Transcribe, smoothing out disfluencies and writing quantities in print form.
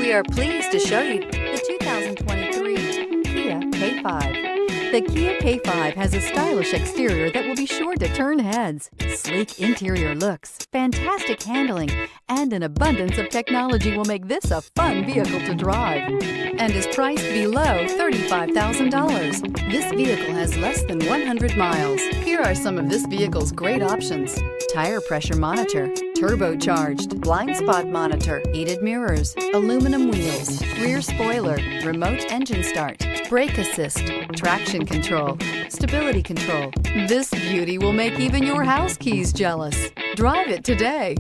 We are pleased to show you the 2023 Kia K5. The Kia K5 has a stylish exterior that will be sure to turn heads. Sleek interior looks, fantastic handling, and an abundance of technology will make this a fun vehicle to drive, and is priced below $35,000. This vehicle has less than 100 miles. Here are some of this vehicle's great options: tire pressure monitor, turbocharged, blind spot monitor, heated mirrors, aluminum wheels, rear spoiler, remote engine start, brake assist, traction control, stability control. This beauty will make even your house keys jealous. Drive it today.